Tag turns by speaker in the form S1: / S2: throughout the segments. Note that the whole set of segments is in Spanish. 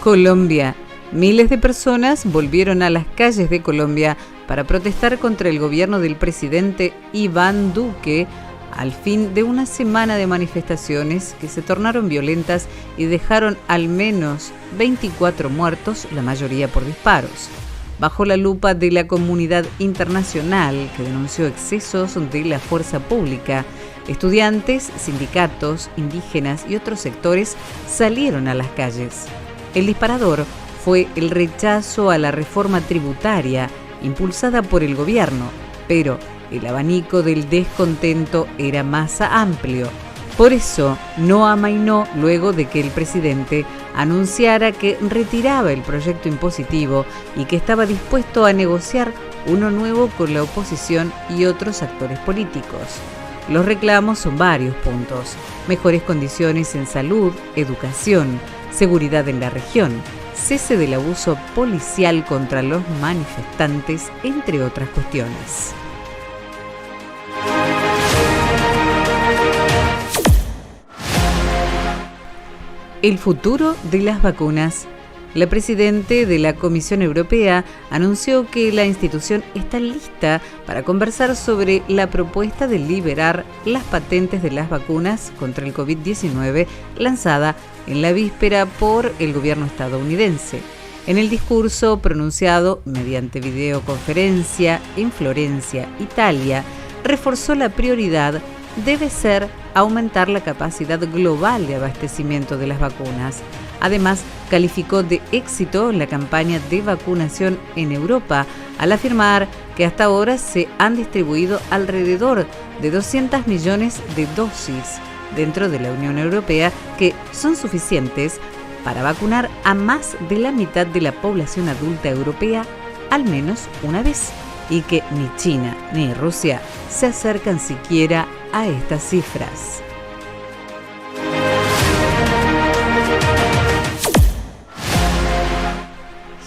S1: Colombia. Miles de personas volvieron a las calles de Colombia para protestar contra el gobierno del presidente Iván Duque al fin de una semana de manifestaciones que se tornaron violentas y dejaron al menos 24 muertos, la mayoría por disparos. Bajo la lupa de la comunidad internacional, que denunció excesos de la fuerza pública, estudiantes, sindicatos, indígenas y otros sectores salieron a las calles. El disparador fue el rechazo a la reforma tributaria impulsada por el gobierno, pero el abanico del descontento era más amplio. Por eso no amainó luego de que el presidente anunciara que retiraba el proyecto impositivo y que estaba dispuesto a negociar uno nuevo con la oposición y otros actores políticos. Los reclamos son varios puntos: mejores condiciones en salud, educación, seguridad en la región, cese del abuso policial contra los manifestantes, entre otras cuestiones. El futuro de las vacunas. La presidenta de la Comisión Europea anunció que la institución está lista para conversar sobre la propuesta de liberar las patentes de las vacunas contra el COVID-19 lanzada en la víspera por el gobierno estadounidense. En el discurso pronunciado mediante videoconferencia en Florencia, Italia, reforzó la prioridad debe ser aumentar la capacidad global de abastecimiento de las vacunas. Además, calificó de éxito la campaña de vacunación en Europa al afirmar que hasta ahora se han distribuido alrededor de 200 millones de dosis dentro de la Unión Europea que son suficientes para vacunar a más de la mitad de la población adulta europea al menos una vez, y que ni China ni Rusia se acercan siquiera a estas cifras.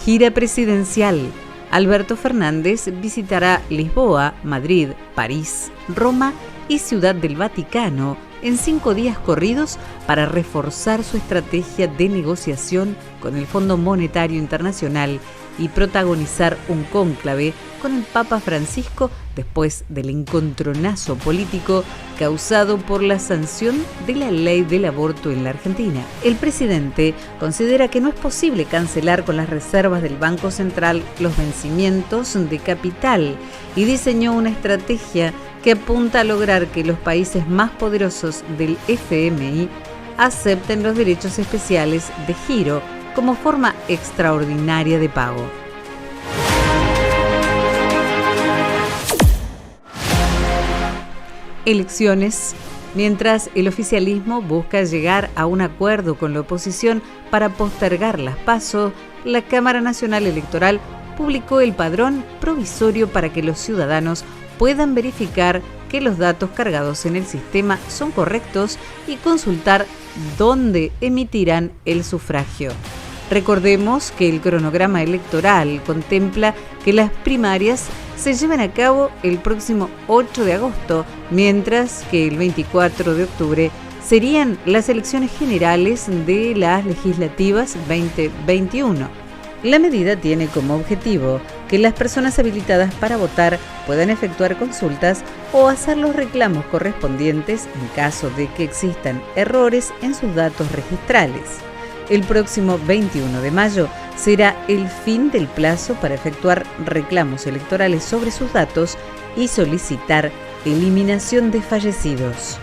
S1: Gira presidencial. Alberto Fernández visitará Lisboa, Madrid, París, Roma y Ciudad del Vaticano en 5 días corridos para reforzar su estrategia de negociación con el Fondo Monetario Internacional y protagonizar un cónclave con el Papa Francisco después del encontronazo político causado por la sanción de la ley del aborto en la Argentina. El presidente considera que no es posible cancelar con las reservas del Banco Central los vencimientos de capital y diseñó una estrategia que apunta a lograr que los países más poderosos del FMI acepten los derechos especiales de giro como forma extraordinaria de pago. Elecciones. Mientras el oficialismo busca llegar a un acuerdo con la oposición para postergar las PASO, la Cámara Nacional Electoral publicó el padrón provisorio para que los ciudadanos puedan verificar que los datos cargados en el sistema son correctos y consultar dónde emitirán el sufragio. Recordemos que el cronograma electoral contempla que las primarias se lleven a cabo el próximo 8 de agosto, mientras que el 24 de octubre serían las elecciones generales de las legislativas 2021. La medida tiene como objetivo que las personas habilitadas para votar puedan efectuar consultas o hacer los reclamos correspondientes en caso de que existan errores en sus datos registrales. El próximo 21 de mayo será el fin del plazo para efectuar reclamos electorales sobre sus datos y solicitar eliminación de fallecidos.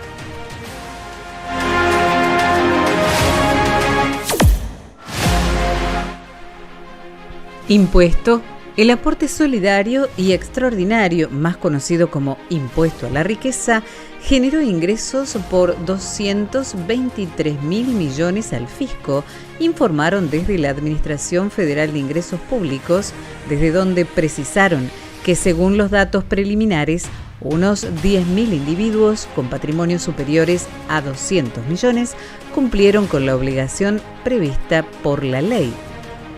S1: Impuesto. El aporte solidario y extraordinario, más conocido como impuesto a la riqueza, generó ingresos por 223.000 millones al fisco, informaron desde la Administración Federal de Ingresos Públicos, desde donde precisaron que según los datos preliminares, unos 10.000 individuos con patrimonios superiores a 200 millones cumplieron con la obligación prevista por la ley.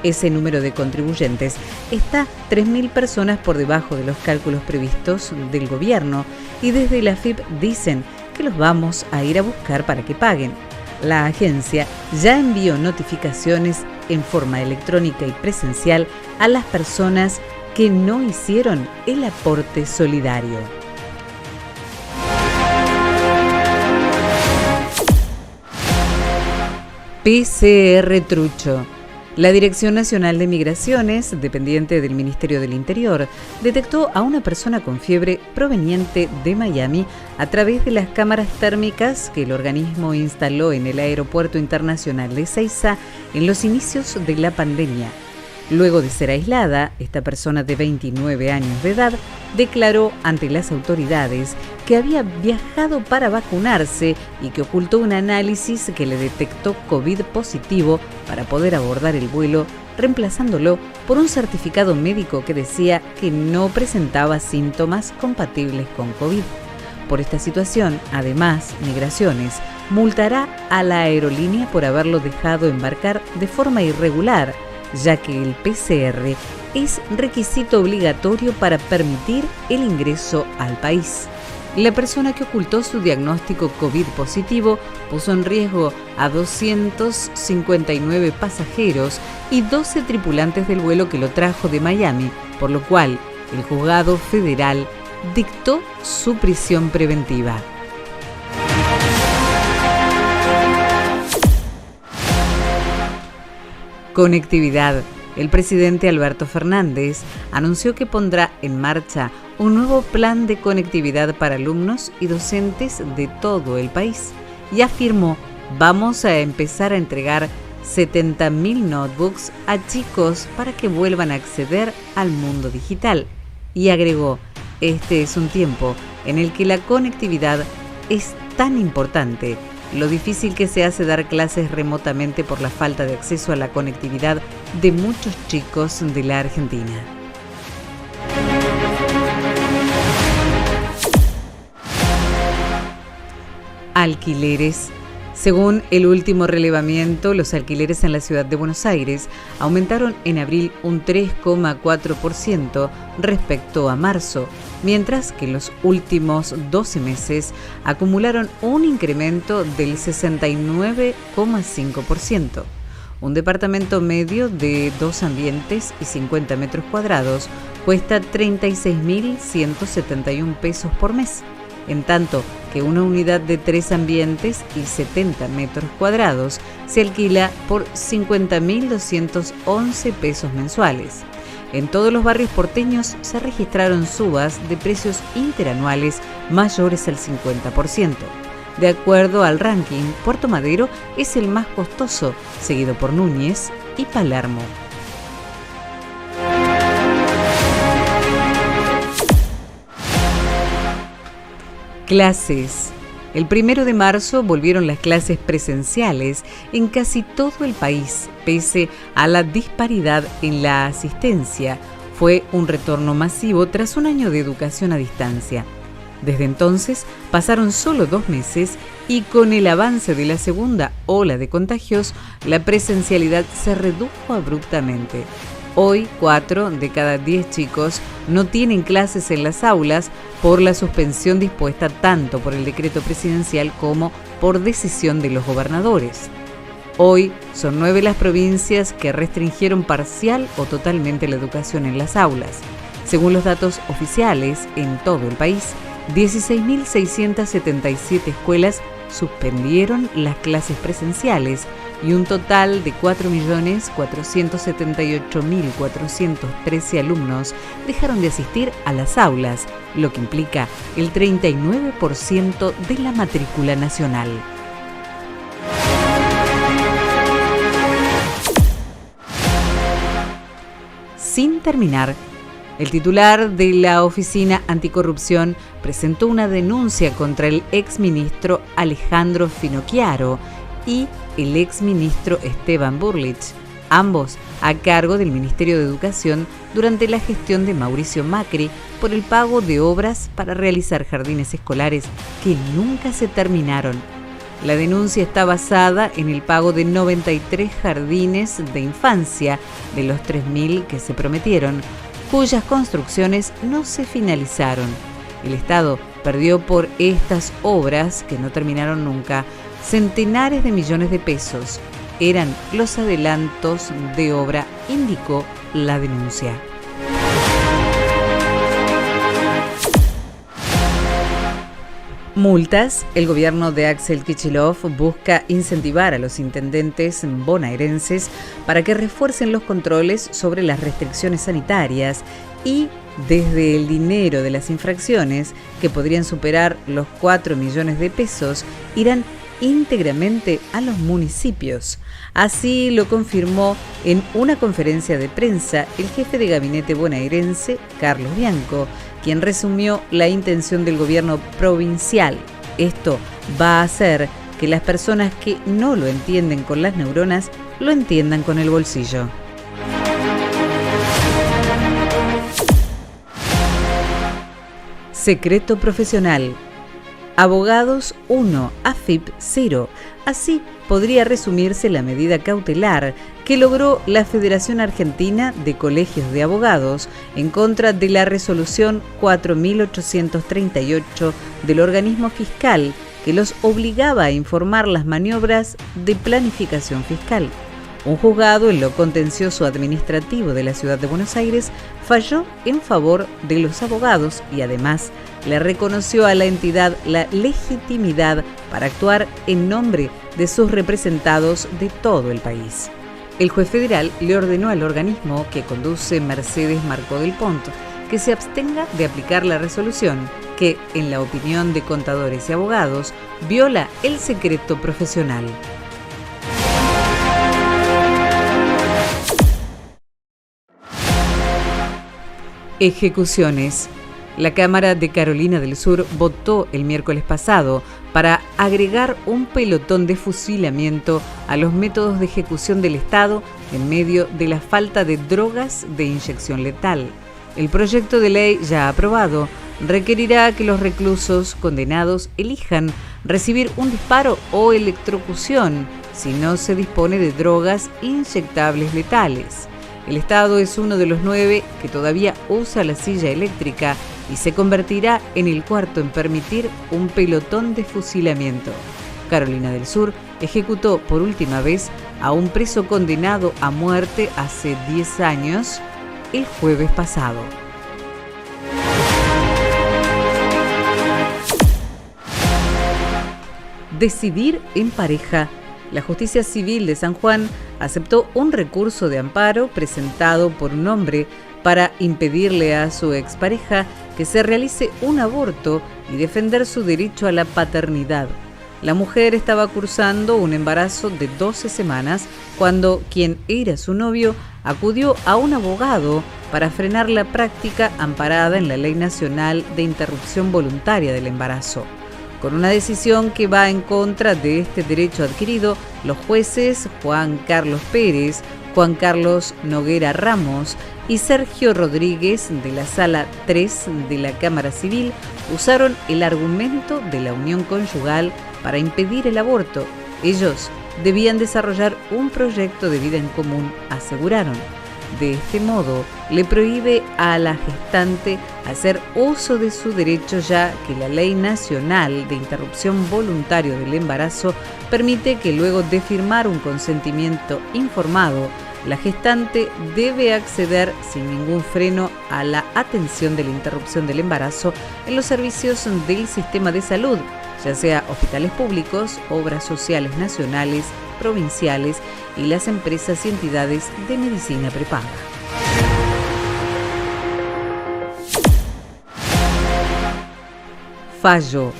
S1: Ese número de contribuyentes está 3.000 personas por debajo de los cálculos previstos del gobierno y desde la AFIP dicen que los vamos a ir a buscar para que paguen. La agencia ya envió notificaciones en forma electrónica y presencial a las personas que no hicieron el aporte solidario. PCR trucho. La Dirección Nacional de Migraciones, dependiente del Ministerio del Interior, detectó a una persona con fiebre proveniente de Miami a través de las cámaras térmicas que el organismo instaló en el Aeropuerto Internacional de Ezeiza en los inicios de la pandemia. Luego de ser aislada, esta persona de 29 años de edad declaró ante las autoridades que había viajado para vacunarse y que ocultó un análisis que le detectó COVID positivo para poder abordar el vuelo, reemplazándolo por un certificado médico que decía que no presentaba síntomas compatibles con COVID. Por esta situación, además, Migraciones multará a la aerolínea por haberlo dejado embarcar de forma irregular, ya que el PCR es requisito obligatorio para permitir el ingreso al país. La persona que ocultó su diagnóstico COVID positivo puso en riesgo a 259 pasajeros y 12 tripulantes del vuelo que lo trajo de Miami, por lo cual el juzgado federal dictó su prisión preventiva. Conectividad. El presidente Alberto Fernández anunció que pondrá en marcha un nuevo plan de conectividad para alumnos y docentes de todo el país y afirmó: vamos a empezar a entregar 70.000 notebooks a chicos para que vuelvan a acceder al mundo digital. Y agregó: este es un tiempo en el que la conectividad es tan importante. Lo difícil que se hace dar clases remotamente por la falta de acceso a la conectividad de muchos chicos de la Argentina. Alquileres. Según el último relevamiento, los alquileres en la ciudad de Buenos Aires aumentaron en abril un 3,4% respecto a marzo, mientras que en los últimos 12 meses acumularon un incremento del 69,5%. Un departamento medio de 2 ambientes y 50 metros cuadrados cuesta 36.171 pesos por mes, en tanto que una unidad de 3 ambientes y 70 metros cuadrados se alquila por 50.211 pesos mensuales. En todos los barrios porteños se registraron subas de precios interanuales mayores al 50%. De acuerdo al ranking, Puerto Madero es el más costoso, seguido por Núñez y Palermo. Clases. El 1 de marzo volvieron las clases presenciales en casi todo el país, pese a la disparidad en la asistencia. Fue un retorno masivo tras un año de educación a distancia. Desde entonces pasaron solo 2 meses y con el avance de la segunda ola de contagios, la presencialidad se redujo abruptamente. Hoy, 4 de cada 10 chicos no tienen clases en las aulas por la suspensión dispuesta tanto por el decreto presidencial como por decisión de los gobernadores. Hoy son 9 las provincias que restringieron parcial o totalmente la educación en las aulas. Según los datos oficiales, en todo el país, 16.677 escuelas suspendieron las clases presenciales y un total de 4.478.413 alumnos dejaron de asistir a las aulas, lo que implica el 39% de la matrícula nacional. Sin terminar, el titular de la Oficina Anticorrupción presentó una denuncia contra el exministro Alejandro Finocchiaro y el exministro Esteban Burlich, ambos a cargo del Ministerio de Educación durante la gestión de Mauricio Macri por el pago de obras para realizar jardines escolares que nunca se terminaron. La denuncia está basada en el pago de 93 jardines de infancia de los 3.000 que se prometieron, cuyas construcciones no se finalizaron. El Estado perdió por estas obras, que no terminaron nunca, centenares de millones de pesos. Eran los adelantos de obra, indicó la denuncia. Multas. El gobierno de Axel Kicillof busca incentivar a los intendentes bonaerenses para que refuercen los controles sobre las restricciones sanitarias y desde el dinero de las infracciones, que podrían superar los 4 millones de pesos, irán íntegramente a los municipios. Así lo confirmó en una conferencia de prensa el jefe de gabinete bonaerense, Carlos Bianco, quien resumió la intención del gobierno provincial. Esto va a hacer que las personas que no lo entienden con las neuronas lo entiendan con el bolsillo. Secreto profesional. Abogados 1, AFIP 0. Así podría resumirse la medida cautelar que logró la Federación Argentina de Colegios de Abogados en contra de la resolución 4838 del organismo fiscal que los obligaba a informar las maniobras de planificación fiscal. Un juzgado en lo contencioso administrativo de la Ciudad de Buenos Aires falló en favor de los abogados y además le reconoció a la entidad la legitimidad para actuar en nombre de sus representados de todo el país. El juez federal le ordenó al organismo que conduce Mercedes Marcó del Pont que se abstenga de aplicar la resolución que, en la opinión de contadores y abogados, viola el secreto profesional. Ejecuciones. La Cámara de Carolina del Sur votó el miércoles pasado para agregar un pelotón de fusilamiento a los métodos de ejecución del Estado en medio de la falta de drogas de inyección letal. El proyecto de ley ya aprobado requerirá que los reclusos condenados elijan recibir un disparo o electrocución si no se dispone de drogas inyectables letales. El Estado es uno de los 9 que todavía usa la silla eléctrica y se convertirá en el cuarto en permitir un pelotón de fusilamiento. Carolina del Sur ejecutó por última vez a un preso condenado a muerte hace 10 años, el jueves pasado. Decidir en pareja. La Justicia Civil de San Juan aceptó un recurso de amparo presentado por un hombre para impedirle a su expareja que se realice un aborto y defender su derecho a la paternidad. La mujer estaba cursando un embarazo de 12 semanas cuando quien era su novio acudió a un abogado para frenar la práctica amparada en la Ley Nacional de Interrupción Voluntaria del Embarazo. Con una decisión que va en contra de este derecho adquirido, los jueces Juan Carlos Pérez, Juan Carlos Noguera Ramos y Sergio Rodríguez de la Sala 3 de la Cámara Civil usaron el argumento de la unión conyugal para impedir el aborto. Ellos debían desarrollar un proyecto de vida en común, aseguraron. De este modo, le prohíbe a la gestante hacer uso de su derecho, ya que la Ley Nacional de Interrupción Voluntaria del Embarazo permite que luego de firmar un consentimiento informado, la gestante debe acceder sin ningún freno a la atención de la interrupción del embarazo en los servicios del sistema de salud, ya sea hospitales públicos, obras sociales nacionales, provinciales y las empresas y entidades de medicina prepaga. Fallo.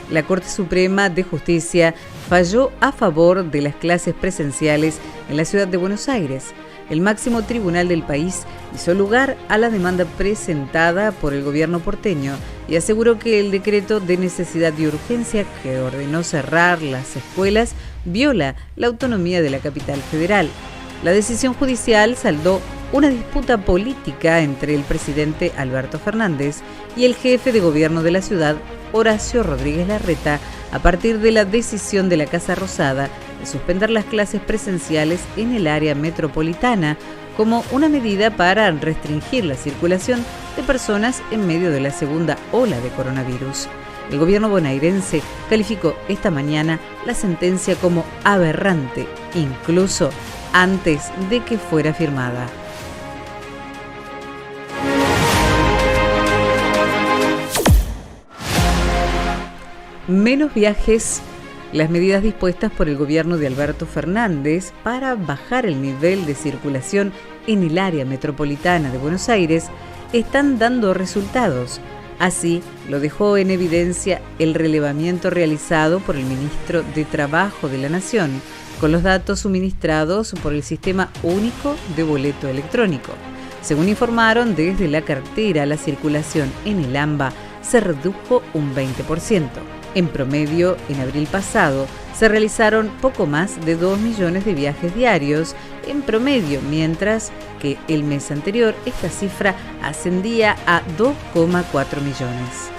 S1: La Corte Suprema de Justicia falló a favor de las clases presenciales en la ciudad de Buenos Aires. El máximo tribunal del país hizo lugar a la demanda presentada por el gobierno porteño y aseguró que el decreto de necesidad y urgencia que ordenó cerrar las escuelas viola la autonomía de la capital federal. La decisión judicial saldó una disputa política entre el presidente Alberto Fernández y el jefe de gobierno de la ciudad, Horacio Rodríguez Larreta, a partir de la decisión de la Casa Rosada de suspender las clases presenciales en el área metropolitana como una medida para restringir la circulación de personas en medio de la segunda ola de coronavirus. El gobierno bonaerense calificó esta mañana la sentencia como aberrante, incluso antes de que fuera firmada. Menos viajes. Las medidas dispuestas por el gobierno de Alberto Fernández para bajar el nivel de circulación en el área metropolitana de Buenos Aires están dando resultados. Así lo dejó en evidencia el relevamiento realizado por el ministro de Trabajo de la Nación, con los datos suministrados por el Sistema Único de Boleto Electrónico. Según informaron desde la cartera, la circulación en el AMBA se redujo un 20%. En promedio, en abril pasado, se realizaron poco más de 2 millones de viajes diarios en promedio, mientras que el mes anterior esta cifra ascendía a 2,4 millones.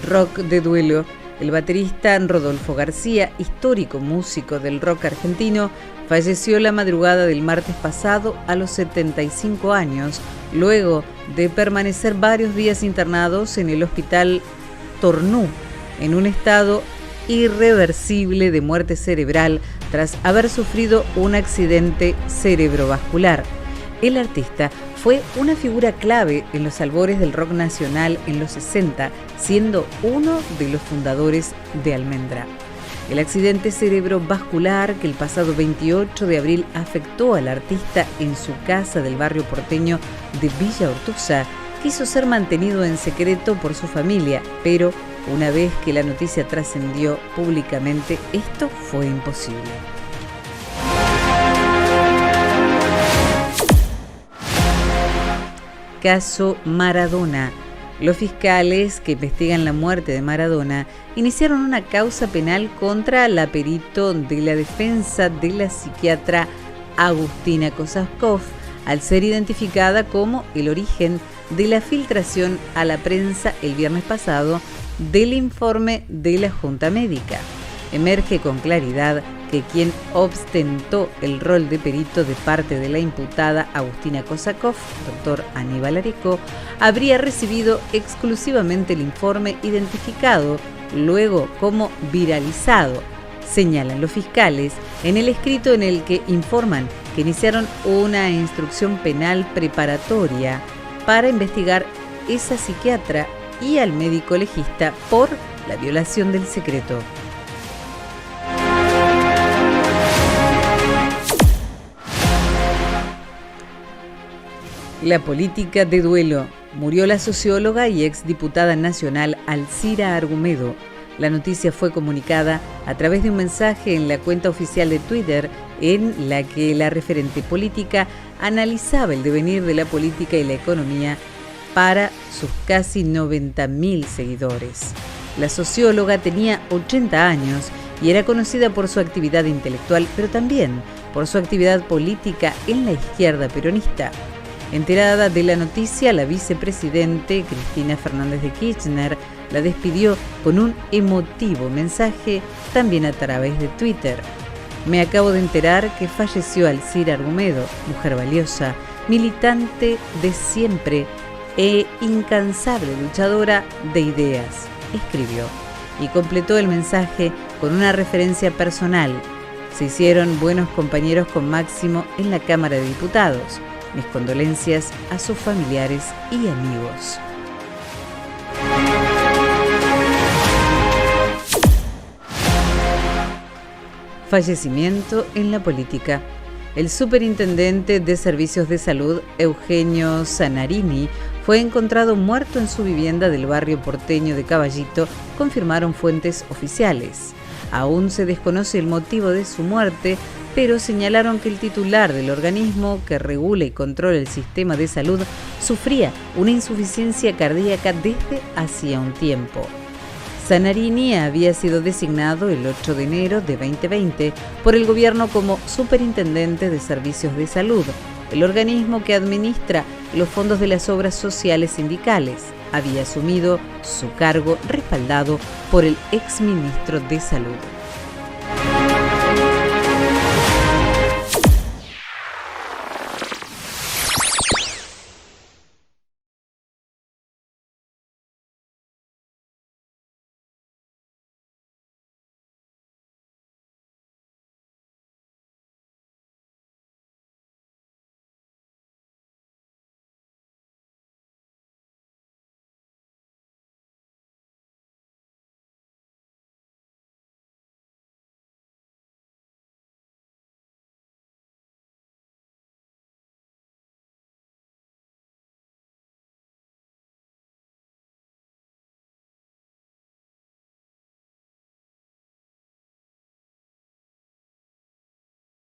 S1: Rock de duelo. El baterista Rodolfo García, histórico músico del rock argentino, falleció la madrugada del martes pasado a los 75 años, luego de permanecer varios días internados en el hospital Tornú, en un estado irreversible de muerte cerebral tras haber sufrido un accidente cerebrovascular. El artista fue una figura clave en los albores del rock nacional en los 60, siendo uno de los fundadores de Almendra. El accidente cerebrovascular que el pasado 28 de abril afectó al artista en su casa del barrio porteño de Villa Ortuza quiso ser mantenido en secreto por su familia, pero una vez que la noticia trascendió públicamente, esto fue imposible. Caso Maradona. Los fiscales que investigan la muerte de Maradona iniciaron una causa penal contra la perito de la defensa de la psiquiatra Agustina Kosakov, al ser identificada como el origen de la filtración a la prensa el viernes pasado del informe de la Junta Médica. Emerge con claridad que quien ostentó el rol de perito de parte de la imputada Agustina Kosakov, doctor Aníbal Areco, habría recibido exclusivamente el informe identificado, luego como viralizado, señalan los fiscales en el escrito en el que informan que iniciaron una instrucción penal preparatoria para investigar esa psiquiatra y al médico legista por la violación del secreto. La política de duelo. Murió la socióloga y exdiputada nacional Alcira Argumedo. La noticia fue comunicada a través de un mensaje en la cuenta oficial de Twitter, en la que la referente política analizaba el devenir de la política y la economía para sus casi 90.000 seguidores. La socióloga tenía 80 años y era conocida por su actividad intelectual, pero también por su actividad política en la izquierda peronista. Enterada de la noticia, la vicepresidente Cristina Fernández de Kirchner la despidió con un emotivo mensaje también a través de Twitter. Me acabo de enterar que falleció Alcira Argumedo, mujer valiosa, militante de siempre e incansable luchadora de ideas, escribió, y completó el mensaje con una referencia personal. Se hicieron buenos compañeros con Máximo en la Cámara de Diputados. Mis condolencias a sus familiares y amigos. Fallecimiento en la política. El superintendente de Servicios de Salud, Eugenio Zanarini, fue encontrado muerto en su vivienda del barrio porteño de Caballito, confirmaron fuentes oficiales. Aún se desconoce el motivo de su muerte, pero señalaron que el titular del organismo que regula y controla el sistema de salud sufría una insuficiencia cardíaca desde hacía un tiempo. Zanarini había sido designado el 8 de enero de 2020 por el gobierno como Superintendente de Servicios de Salud, el organismo que administra los fondos de las obras sociales sindicales. Había asumido su cargo respaldado por el exministro de Salud.